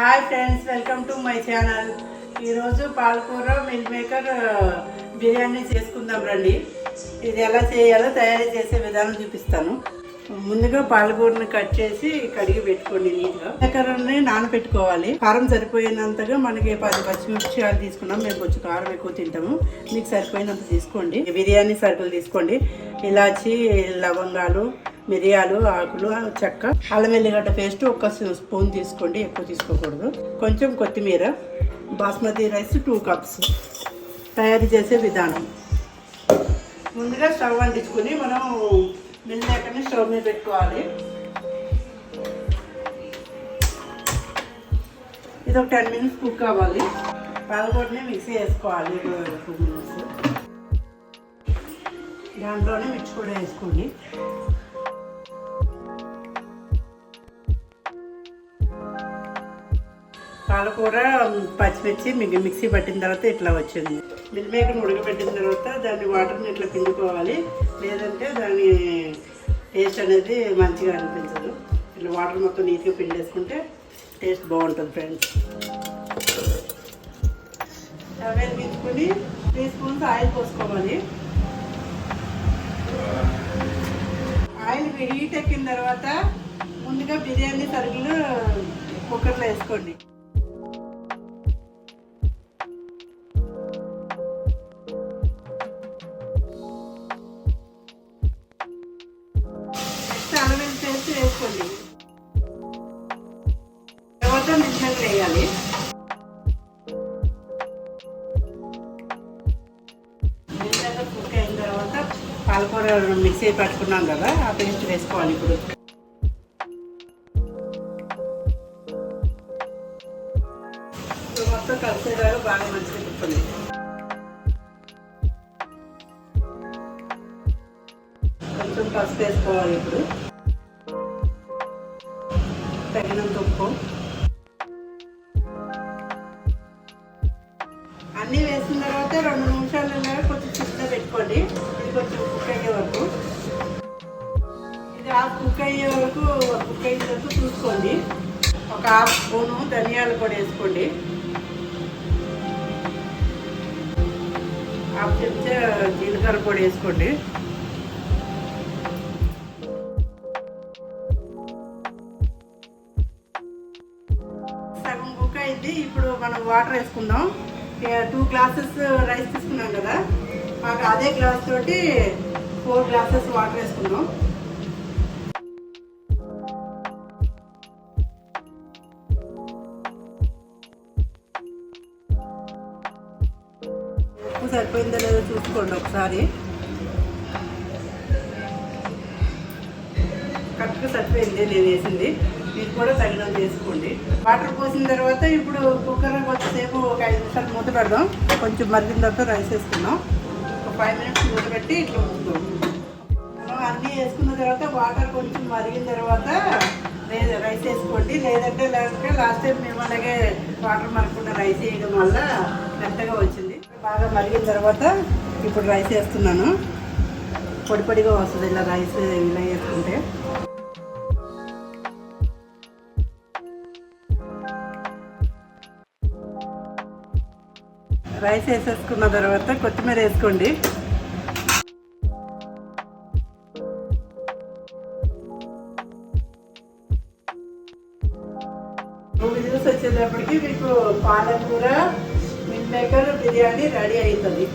Hi friends, welcome to my channel. ఈరోజు పాలకూర meal maker biryani చేసుకుందాం రండి. ఇది ఎలా చేయాలో తయారు చేసే విధానం చూపిస్తాను. ముందుగా పాలకూరని కట్ చేసి కడిగి పెట్టుకోండి నీట్గా. మేకర్ని నానబెట్టుకోవాలి. కారం సరిపోయినంతగా మనకి 10 పచ్చిమిర్చిలు తీసుకున్నాం. మేము కొంచెం కారం ఎక్కువ తింటాము, మీకు సరిపోయినంత తీసుకోండి. బిర్యానీ సరుకులు తీసుకోండి. ఇలాచి, లవంగాలు, మిరియాలు, ఆకులు, చెక్క, అల్లం వెల్లిగడ్డ పేస్ట్ 1 స్పూన్ తీసుకోండి, ఎక్కువ తీసుకోకూడదు. కొంచెం కొత్తిమీర, బాస్మతి రైస్ 2 కప్స్. తయారు చేసే విధానం: ముందుగా స్టవ్ అంటించుకొని మనం మిల్ మేకర్ని స్టవ్ మీద పెట్టుకోవాలి. ఇది ఒక 10 మినిట్స్ కుక్ అవ్వాలి. పాలకూరని మిక్సీ వేసుకోవాలి 2 మినిట్స్. దాంట్లోనే మిర్చి కూడా వేసుకోండి. పాలకూర పచ్చిమిర్చి మిక్సీ పట్టిన తర్వాత ఇట్లా వచ్చింది. మిల్ మేకర్ని ఉడకబెట్టిన తర్వాత దాన్ని వాటర్ని ఇట్లా పిండుకోవాలి, లేదంటే దాని టేస్ట్ అనేది మంచిగా అనిపించదు. ఇట్లా వాటర్ మొత్తం నీట్గా పిండేసుకుంటే టేస్ట్ బాగుంటుంది ఫ్రెండ్స్. స్టవ్ తీసుకుని 3 స్పూన్స్ ఆయిల్ పోసుకోవాలి. ఆయిల్ హీట్ ఎక్కిన తర్వాత ముందుగా బిర్యానీ సరుకులు కుక్కర్లో వేసుకోండి. అల్లం పేస్ట్ వేసుకోండి. తర్వాత మిర్చి వేయాలి. మిర్చి కుక్ అయిన తర్వాత పాలకూర మిక్సీ పట్టుకున్నాం కదా, ఆ పేస్ట్ వేసుకోవాలి. ఇప్పుడు మొత్తం కలిసేదాకా బాగా మంచిగా తిప్పండి. కొంచెం పసుపు వేసుకోవాలి. ఇప్పుడు తగినంత ఉప్పు. అన్నీ వేసిన తర్వాత 2 నిమిషాలు కొంచెం సిమ్లో పెట్టుకోండి. ఇది కొంచెం కుక్ అయ్యే వరకు, ఇది కుక్ అయ్యే వరకు చూసుకోండి. ఒక 1/2 స్పూను ధనియాల పొడి వేసుకోండి. 1/2 చెంచా జీలకర్ర పొడి వేసుకోండి. సగం కుక్ అయింది. ఇప్పుడు మనం వాటర్ వేసుకుందాం. 2 గ్లాసెస్ రైస్ తీసుకున్నాం కదా, మాకు అదే గ్లాస్ తోటి 4 గ్లాసెస్ వాటర్ వేసుకుందాం. ఉప్పు సరిపోయిందో లేదో చూసుకోండి ఒకసారి. కరెక్ట్గా సరిపోయింది నేను వేసింది, మీరు కూడా తగినంత వేసుకోండి. వాటర్ పోసిన తర్వాత ఇప్పుడు కుక్కర్ కొంచెంసేపు ఒక 5 నిమిషాలు మూత పెడదాం. కొంచెం మరిగిన తర్వాత రైస్ వేసుకుందాం. ఒక 5 మినిట్స్ మూత పెట్టి ఇట్లా ఉంచుదాం. మనం అన్నీ వేసుకున్న తర్వాత వాటర్ కొంచెం మరిగిన తర్వాత రైస్ వేసుకోండి. లేదంటే లాస్ట్ టైం మేము అలాగే వాటర్ మరగకుండా రైస్ వేయడం వల్ల మెత్తగా వచ్చింది. బాగా మరిగిన తర్వాత ఇప్పుడు రైస్ వేస్తున్నాను. పొడి పొడిగా వస్తుంది ఇలా రైస్ ఇలా వేసుకుంటే. రైస్ వేసేసుకున్న తర్వాత కొత్తిమీర వేసుకోండి. విజిల్స్ వచ్చేటప్పటికి మీకు పాలకూర మిల్ మేకర్ బిర్యానీ రెడీ అవుతుంది.